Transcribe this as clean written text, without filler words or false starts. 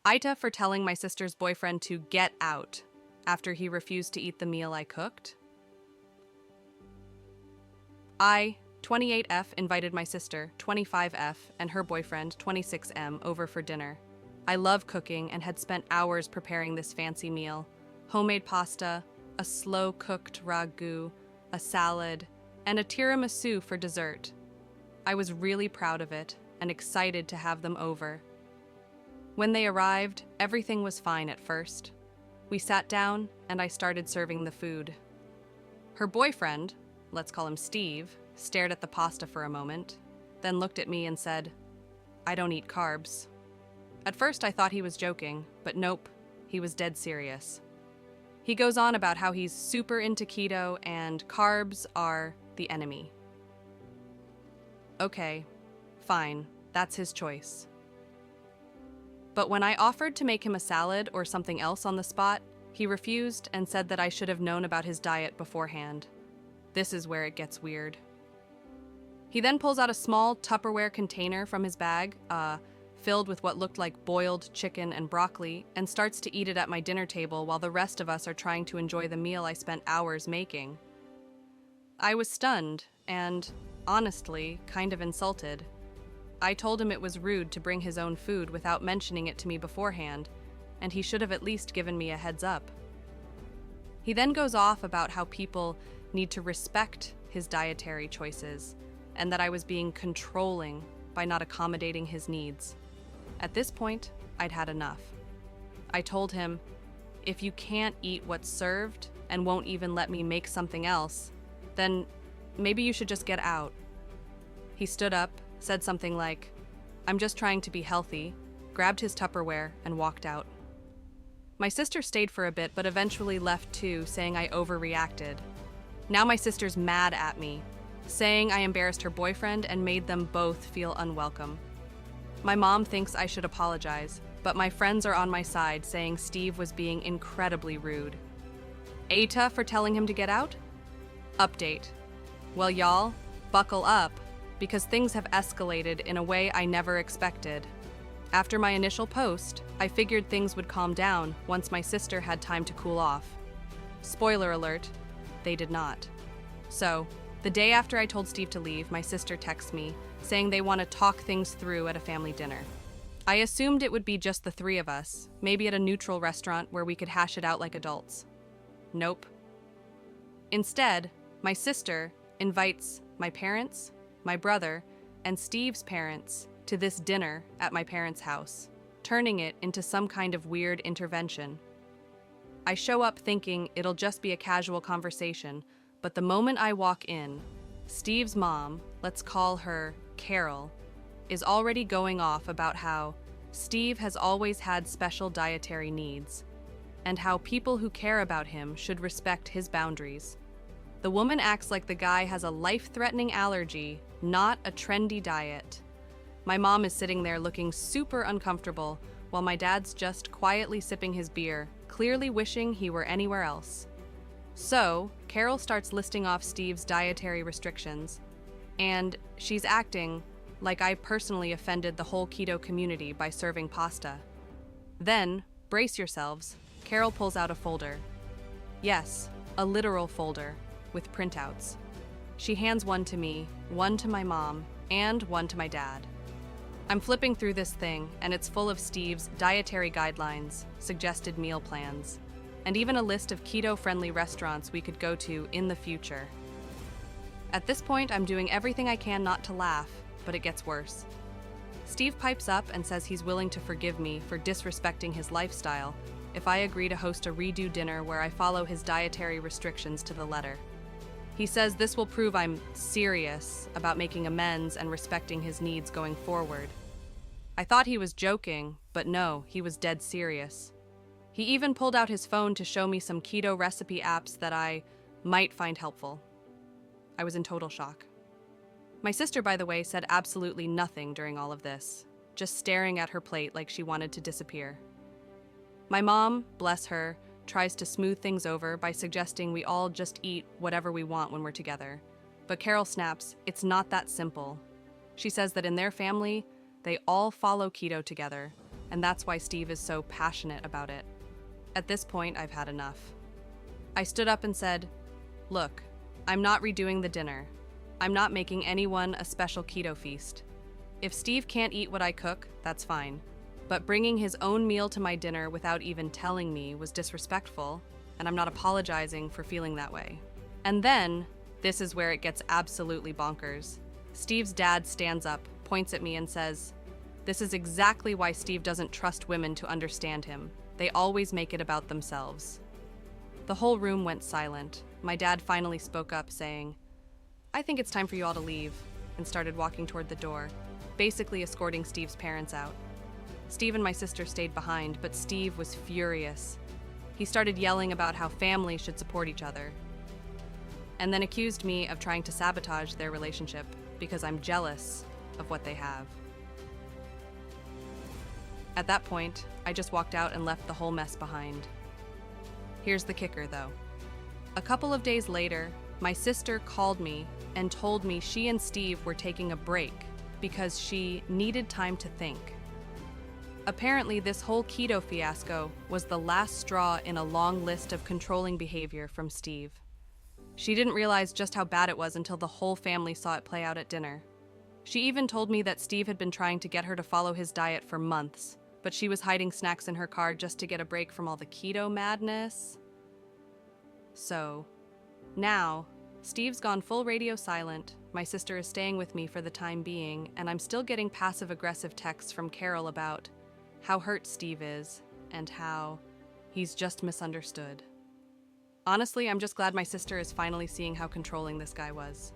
AITAH for telling my sister's boyfriend to get out after he refused to eat the meal I cooked. I, 28F, invited my sister, 25F, and her boyfriend, 26M, over for dinner. I love cooking and had spent hours preparing this fancy meal. Homemade pasta, a slow-cooked ragu, a salad, and a tiramisu for dessert. I was really proud of it and excited to have them over. When they arrived, everything was fine at first. We sat down and I started serving the food. Her boyfriend, let's call him Steve, stared at the pasta for a moment, then looked at me and said, "I don't eat carbs." At first I thought he was joking, but nope, he was dead serious. He goes on about how he's super into keto and carbs are the enemy. Okay, fine, that's his choice. But when I offered to make him a salad or something else on the spot, he refused and said that I should have known about his diet beforehand. This is where it gets weird. He then pulls out a small Tupperware container from his bag, filled with what looked like boiled chicken and broccoli, and starts to eat it at my dinner table while the rest of us are trying to enjoy the meal I spent hours making. I was stunned and, honestly, kind of insulted. I told him it was rude to bring his own food without mentioning it to me beforehand, and he should have at least given me a heads up. He then goes off about how people need to respect his dietary choices, and that I was being controlling by not accommodating his needs. At this point, I'd had enough. I told him, if you can't eat what's served and won't even let me make something else, then maybe you should just get out. He stood up, said something like, "I'm just trying to be healthy," grabbed his Tupperware, and walked out. My sister stayed for a bit, but eventually left too, saying I overreacted. Now my sister's mad at me, saying I embarrassed her boyfriend and made them both feel unwelcome. My mom thinks I should apologize, but my friends are on my side, saying Steve was being incredibly rude. AITAH for telling him to get out? Update. Well, y'all, buckle up, because things have escalated in a way I never expected. After my initial post, I figured things would calm down once my sister had time to cool off. Spoiler alert, they did not. So, the day after I told Steve to leave, my sister texts me, saying they want to talk things through at a family dinner. I assumed it would be just the three of us, maybe at a neutral restaurant where we could hash it out like adults. Nope. Instead, my sister invites my parents, my brother, and Steve's parents to this dinner at my parents' house, turning it into some kind of weird intervention. I show up thinking it'll just be a casual conversation, but the moment I walk in, Steve's mom, let's call her Carol, is already going off about how Steve has always had special dietary needs, and how people who care about him should respect his boundaries. The woman acts like the guy has a life-threatening allergy, not a trendy diet. My mom is sitting there looking super uncomfortable, while my dad's just quietly sipping his beer, clearly wishing he were anywhere else. So, Carol starts listing off Steve's dietary restrictions, and she's acting like I personally offended the whole keto community by serving pasta. Then, brace yourselves, Carol pulls out a folder. Yes, a literal folder, with printouts. She hands one to me, one to my mom, and one to my dad. I'm flipping through this thing, and it's full of Steve's dietary guidelines, suggested meal plans, and even a list of keto-friendly restaurants we could go to in the future. At this point, I'm doing everything I can not to laugh, but it gets worse. Steve pipes up and says he's willing to forgive me for disrespecting his lifestyle if I agree to host a redo dinner where I follow his dietary restrictions to the letter. He says this will prove I'm serious about making amends and respecting his needs going forward. I thought he was joking, but no, he was dead serious. He even pulled out his phone to show me some keto recipe apps that I might find helpful. I was in total shock. My sister, by the way, said absolutely nothing during all of this, just staring at her plate like she wanted to disappear. My mom, bless her, tries to smooth things over by suggesting we all just eat whatever we want when we're together. But Carol snaps, it's not that simple. She says that in their family, they all follow keto together, and that's why Steve is so passionate about it. At this point, I've had enough. I stood up and said, "Look, I'm not redoing the dinner. I'm not making anyone a special keto feast. If Steve can't eat what I cook, that's fine. But bringing his own meal to my dinner without even telling me was disrespectful, and I'm not apologizing for feeling that way." And then, this is where it gets absolutely bonkers. Steve's dad stands up, points at me, and says, "This is exactly why Steve doesn't trust women to understand him. They always make it about themselves." The whole room went silent. My dad finally spoke up, saying, "I think it's time for you all to leave," and started walking toward the door, basically escorting Steve's parents out. Steve and my sister stayed behind, but Steve was furious. He started yelling about how families should support each other, and then accused me of trying to sabotage their relationship because I'm jealous of what they have. At that point, I just walked out and left the whole mess behind. Here's the kicker, though. A couple of days later, my sister called me and told me she and Steve were taking a break because she needed time to think. Apparently, this whole keto fiasco was the last straw in a long list of controlling behavior from Steve. She didn't realize just how bad it was until the whole family saw it play out at dinner. She even told me that Steve had been trying to get her to follow his diet for months, but she was hiding snacks in her car just to get a break from all the keto madness. So, now, Steve's gone full radio silent, my sister is staying with me for the time being, and I'm still getting passive-aggressive texts from Carol about how hurt Steve is and how he's just misunderstood. Honestly, I'm just glad my sister is finally seeing how controlling this guy was.